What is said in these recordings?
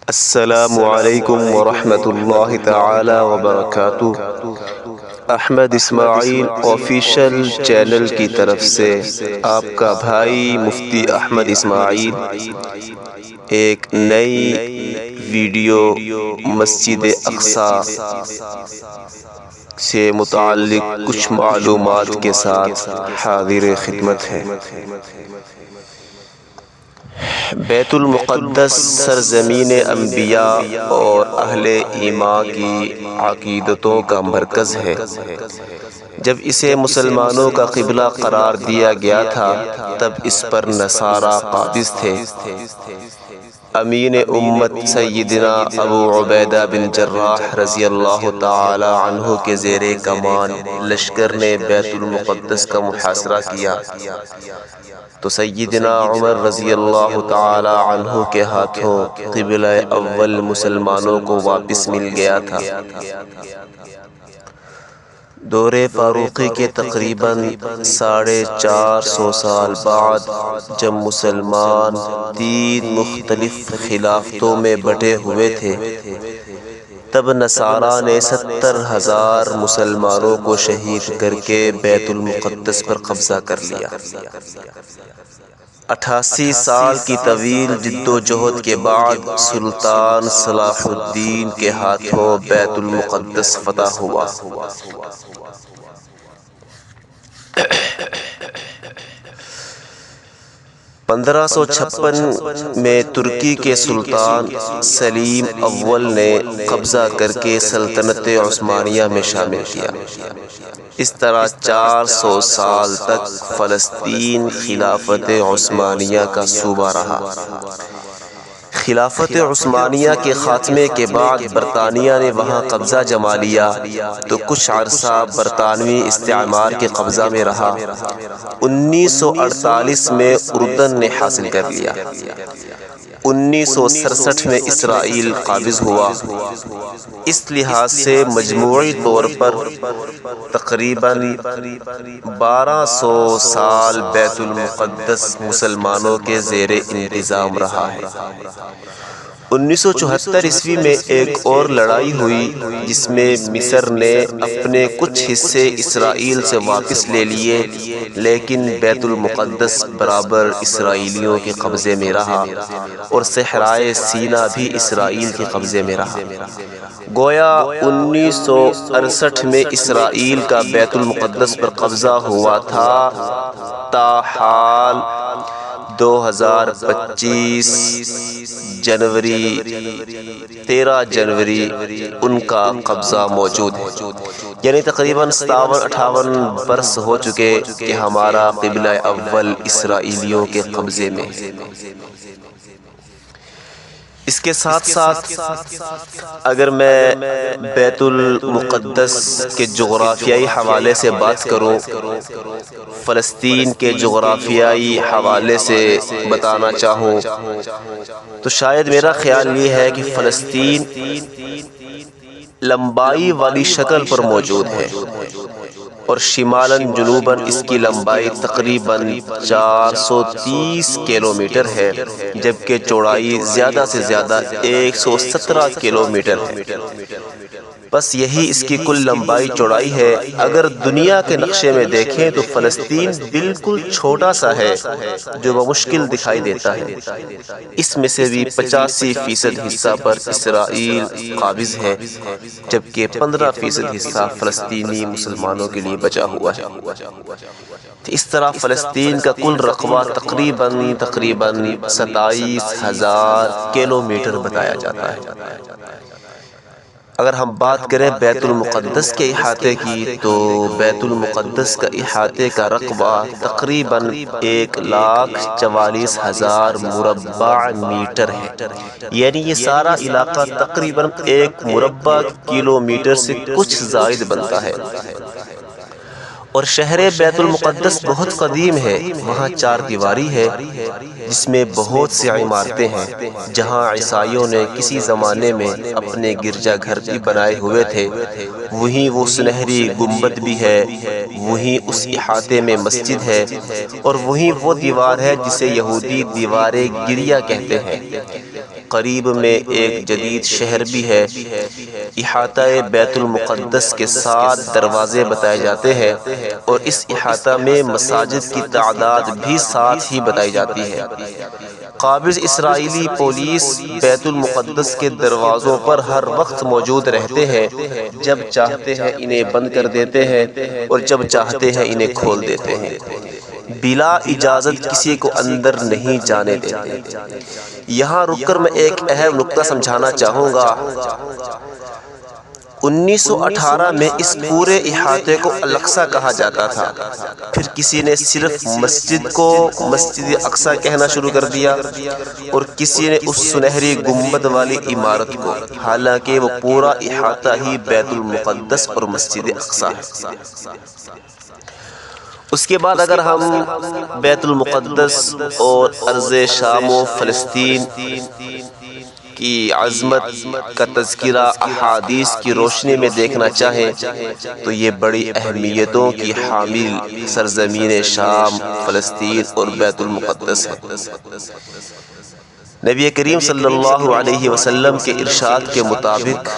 السلام علیکم ورحمۃ اللہ تعالی وبرکاتہ۔ احمد اسماعیل آفیشل چینل کی طرف سے آپ کا بھائی مفتی احمد اسماعیل ایک نئی ویڈیو مسجد اقصی سے متعلق کچھ معلومات کے ساتھ حاضر خدمت ہے۔ بیت المقدس سرزمین انبیاء اور اہل ایمان کی عقیدتوں کا مرکز ہے۔ جب اسے مسلمانوں کا قبلہ قرار دیا گیا تھا تب اس پر نصارہ قابض تھے۔ امین امت سیدنا ابو عبیدہ بن جراح رضی اللہ تعالی عنہ کے زیر کمان لشکر نے بیت المقدس کا محاصرہ کیا تو سیدنا عمر رضی اللہ تعالی عنہ کے ہاتھوں قبلہ اول مسلمانوں کو واپس مل گیا تھا۔ دور فاروقی کے تقریباً 450 سال بعد جب مسلمان 3 مختلف خلافتوں میں بٹے ہوئے تھے تب نصارہ نے 70,000 مسلمانوں کو شہید کر کے بیت المقدس پر قبضہ کر لیا۔ 88 سال کی طویل جد و جہد کے بعد سلطان صلاح الدین کے ہاتھوں بیت المقدس فتح ہوا۔ 1556 میں ترکی کے سلطان سلیم اول نے قبضہ کر کے سلطنت عثمانیہ میں شامل کیا۔ اس طرح 400 سال تک فلسطین خلافت عثمانیہ کا صوبہ رہا۔ خلافت عثمانیہ کے خاتمے کے بعد برطانیہ نے وہاں قبضہ جما لیا تو کچھ عرصہ برطانوی استعمار کے قبضہ میں رہا۔ 1948 میں اردن نے حاصل کر لیا۔ 1967 میں اسرائیل قابض ہوا۔ اس لحاظ سے مجموعی طور پر تقریباً 1200 سال بیت المقدس مسلمانوں کے زیر انتظام رہا ہے۔ 1974 عیسوی میں ایک اور لڑائی ہوئی جس میں مصر نے اپنے کچھ حصے اسرائیل سے واپس لے لیے لیکن بیت المقدس برابر اسرائیلیوں کے قبضے میں رہا اور صحرائے سینا بھی اسرائیل کے قبضے میں رہا۔ گویا 1968 میں اسرائیل کا بیت المقدس پر قبضہ ہوا تھا، تاحال 2025 جنوری 13 جنوری ان کا قبضہ موجود ہے، یعنی تقریباً 57-58 برس ہو چکے کہ ہمارا قبلہ اول اسرائیلیوں کے قبضے میں ہے۔ اس کے ساتھ ساتھ اگر میں بیت المقدس کے جغرافیائی حوالے سے بات کروں، فلسطین کے جغرافیائی حوالے سے بتانا چاہوں تو شاید میرا خیال یہ ہے کہ فلسطین لمبائی والی شکل پر موجود ہے اور شمالاً جنوباً اس کی لمبائی تقریباً 430 کلومیٹر ہے جبکہ چوڑائی زیادہ سے زیادہ 117 کلومیٹر ہے۔ بس یہی اس کی کل لمبائی چوڑائی ہے۔ اگر دنیا کے نقشے میں دیکھیں تو فلسطین بالکل چھوٹا سا ہے جو بمشکل دکھائی دیتا ہے۔ اس میں سے بھی 85% حصہ پر اسرائیل قابض ہے جبکہ 15% حصہ فلسطینی مسلمانوں کے لیے بچا ہوا ہے۔ اس طرح فلسطین کا کل رقبہ تقریباً 27,000 کلومیٹر بتایا جاتا ہے۔ اگر ہم بات کریں بیت المقدس کے احاطے کی تو بیت المقدس کا احاطے کا رقبہ تقریباً 1,44,000 مربع میٹر ہے، یعنی یہ سارا علاقہ تقریباً 1 مربع کلومیٹر سے کچھ زائد بنتا ہے اور شہر بیت المقدس بہت قدیم ہے، وہاں 4 دیواری ہے جس میں بہت سی عمارتیں ہیں۔ جہاں عیسائیوں نے کسی زمانے میں اپنے گرجا گھر بھی بنائے ہوئے تھے، وہیں وہ سنہری گنبد بھی ہے، وہیں اس احاطے میں مسجد ہے، اور وہیں وہ دیوار ہے جسے یہودی دیوار گریا کہتے ہیں۔ قریب میں ایک جدید شہر بھی ہے۔ احاطہ بیت المقدس کے 7 دروازے بتائے جاتے ہیں، اور اس احاطہ میں مساجد کی تعداد بھی 7 ہی بتائی جاتی ہے۔ قابض اسرائیلی پولیس بیت المقدس کے دروازوں پر ہر وقت موجود رہتے ہیں، جب چاہتے ہیں انہیں بند کر دیتے ہیں اور جب چاہتے ہیں انہیں کھول دیتے ہیں، بلا اجازت کسی کو اندر نہیں جانے دیتے۔ یہاں رک کر میں ایک اہم نقطہ سمجھانا چاہوں گا۔ 1918 میں اس پورے احاطے کو الاقصی کہا جاتا تھا، پھر کسی نے صرف مسجد کو مسجد اقصی کہنا شروع کر دیا، اور کسی نے اس سنہری گنبد والی عمارت کو، حالانکہ وہ پورا احاطہ ہی بیت المقدس اور مسجد اقصی ہے۔ اس کے بعد اگر ہم بیت المقدس اور ارض شام و فلسطین کی عظمت کا تذکرہ احادیث کی روشنی میں دیکھنا چاہیں تو یہ بڑی اہمیتوں کی حامل سرزمین شام، فلسطین اور بیت المقدس ہے۔ نبی کریم صلی اللہ علیہ وسلم کے ارشاد کے مطابق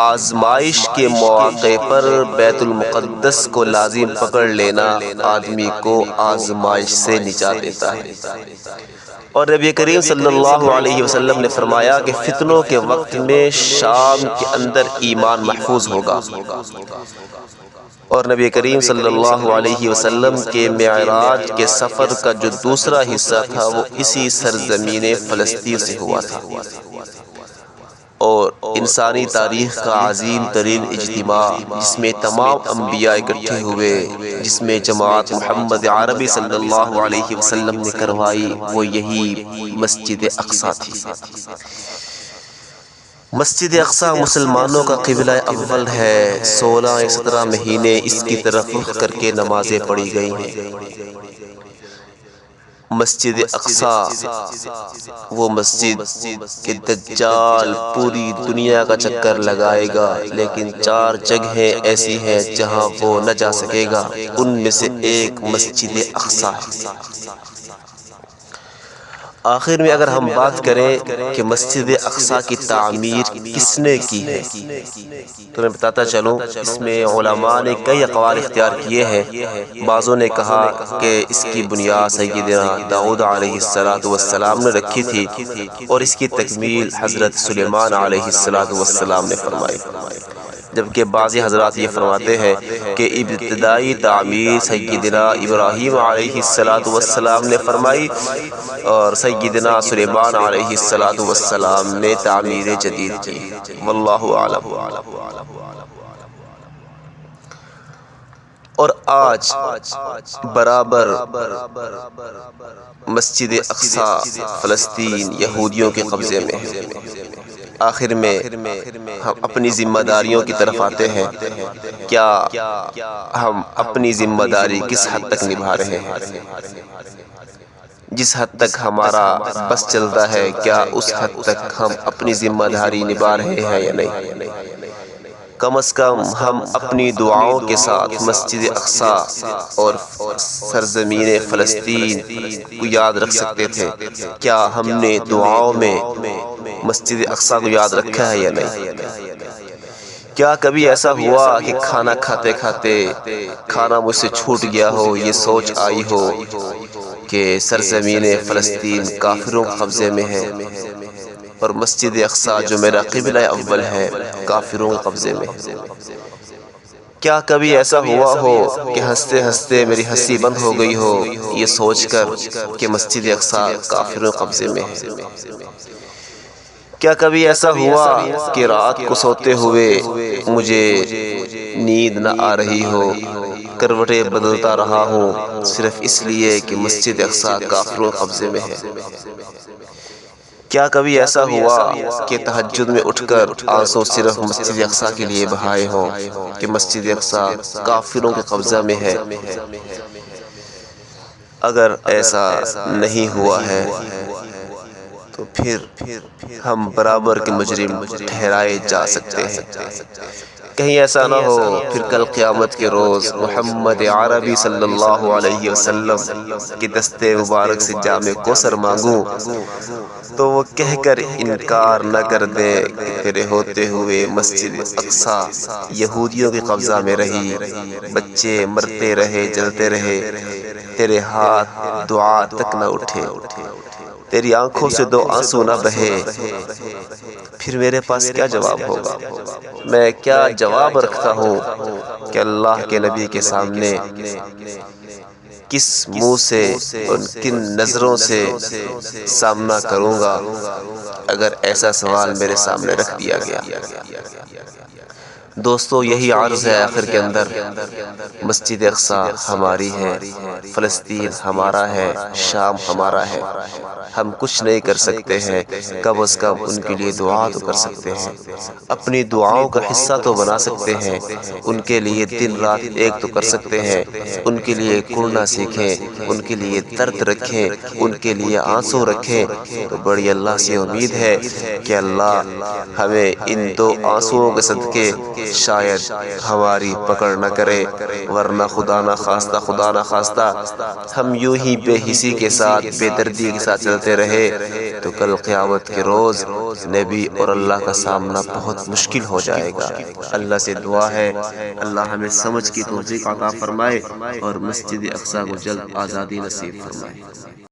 آزمائش کے مواقع پر بیت المقدس کو لازم پکڑ لینا آدمی کو آزمائش سے نجات دیتا ہے۔ اور نبی کریم صلی اللہ علیہ وسلم نے فرمایا کہ فتنوں کے وقت میں شام کے اندر ایمان محفوظ ہوگا، اور نبی کریم صلی اللہ علیہ وسلم کے معراج کے سفر کا جو دوسرا حصہ تھا وہ اسی سرزمین فلسطین سے ہوا تھا، اور انسانی تاریخ کا عظیم ترین اجتماع جس میں تمام انبیاء اکٹھے ہوئے، جس میں جماعت محمد عربی صلی اللہ علیہ وسلم نے کروائی، وہ یہی مسجد اقصی تھی۔ مسجد اقصی مسلمانوں کا قبلہ اول ہے۔ 16 یا 17 مہینے اس کی طرف رخ کر کے نمازیں پڑھی گئی ہیں۔ مسجد اقصی وہ مسجد کہ دجال پوری دنیا کا چکر لگائے گا، لیکن 4 جگہیں ایسی ہیں جہاں وہ نہ جا سکے گا، ان میں سے ایک مسجد اقصی ہے۔ آخر میں اگر ہم بات کریں کہ مسجد اقصی کی تعمیر کس نے کی ہے تو میں بتاتا چلوں، اس میں علماء نے کئی اقوال اختیار کیے ہیں۔ بعضوں نے کہا کہ اس کی بنیاد سیدنا داؤد علیہ السلام نے رکھی تھی، اور اس کی تکمیل حضرت سلیمان علیہ السلام نے فرمائی، جبکہ بعضی حضرات یہ فرماتے ہیں کہ ابتدائی تعمیر سیدنا ابراہیم علیہ السلام نے فرمائی، اور سیدنا سلیمان علیہ السلام نے تعمیر جدید کی۔ واللہ اعلم۔ اور آج برابر مسجد اقصی فلسطین یہودیوں کے قبضے میں ہے۔ آخر میں ہم اپنی ذمہ داریوں کی طرف آتے ہیں۔ کیا ہم اپنی ذمہ داری کس حد تک نبھا رہے ہیں؟ جس حد تک ہمارا بس چلتا ہے، کیا اس حد تک ہم اپنی ذمہ داری نبھا رہے ہیں یا نہیں؟ کم از کم ہم اپنی دعاؤں کے ساتھ مسجد اقصی اور سرزمین فلسطین کو یاد رکھ سکتے تھے۔ کیا ہم نے دعاؤں میں مسجد اقصی کو یاد رکھا ہے یا نہیں؟ کیا کبھی ایسا ہوا کہ کھانا کھاتے کھاتے کھانا مجھ سے چھوٹ گیا ہو، یہ سوچ آئی ہو کہ سرزمین فلسطین کافروں کے قبضے میں ہے اور مسجد اقصی جو میرا قبلہ اول ہے کافروں کے قبضے میں ہے؟ کیا کبھی ایسا ہوا ہو کہ ہنستے ہنستے میری ہنسی بند ہو گئی ہو یہ سوچ کر کہ مسجد اقصی کافروں کے قبضے میں ہے؟ کیا کبھی ایسا ہوا کہ رات کو سوتے ہوئے مجھے نیند نہ آ رہی ہو، کروٹیں بدلتا رہا ہوں صرف اس لیے کہ مسجد اقصی کافروں کے قبضے میں ہے؟ کیا کبھی ایسا ہوا کہ تہجد میں اٹھ کر آنسو صرف مسجد اقصیٰ کے لیے بہائے ہوں کہ مسجد اقصیٰ کافروں کے قبضہ میں ہے؟ اگر ایسا نہیں ہوا ہے تو پھر ہم برابر کے مجرم ٹھہرائے جا سکتے ہیں۔ کہیں ایسا نہ ہو پھر کل قیامت کے روز محمد عربی صلی اللہ علیہ وسلم کی دست مبارک سے جام کوثر مانگوں تو وہ کہہ کر انکار نہ کر دے کہ تیرے ہوتے ہوئے مسجد اقصیٰ یہودیوں کے قبضہ میں رہی، بچے مرتے رہے، جلتے رہے، تیرے ہاتھ دعا تک نہ اٹھے، تیری آنکھوں سے دو آنسو نہ بہے، پھر میرے پاس کیا جواب ہوگا؟ میں کیا جواب رکھتا ہوں کہ اللہ کے نبی کے سامنے کس منہ سے ان کن نظروں سے سامنا کروں گا اگر ایسا سوال میرے سامنے رکھ دیا گیا؟ دوستو، یہی عرض ہے آخر کے اندر، مسجد اقصیٰ ہماری ہے، فلسطین ہمارا ہے، شام ہمارا ہے، ہم کچھ نہیں کر سکتے ہیں، کم از کم ان کے لیے دعا تو کر سکتے ہیں، اپنی دعاؤں کا حصہ تو بنا سکتے ہیں، ان کے لیے دن رات ایک تو کر سکتے ہیں، ان کے لیے کڑنا سیکھیں، ان کے لیے درد رکھیں، ان کے لیے آنسو رکھیں، تو بڑی اللہ سے امید ہے کہ اللہ ہمیں ان دو آنسوؤں کے صدقے شاید ہماری پکڑ نہ کرے، ورنہ خدا نہ خواستہ ہم یوں ہی بے حسی کے ساتھ، بے دردی کے ساتھ چلتے رہے تو کل قیامت کے روز نبی اور اللہ کا سامنا بہت مشکل ہو جائے گا۔ اللہ سے دعا ہے اللہ ہمیں سمجھ کی توفیق عطا فرمائے اور مسجد اقصیٰ کو جلد آزادی نصیب فرمائے۔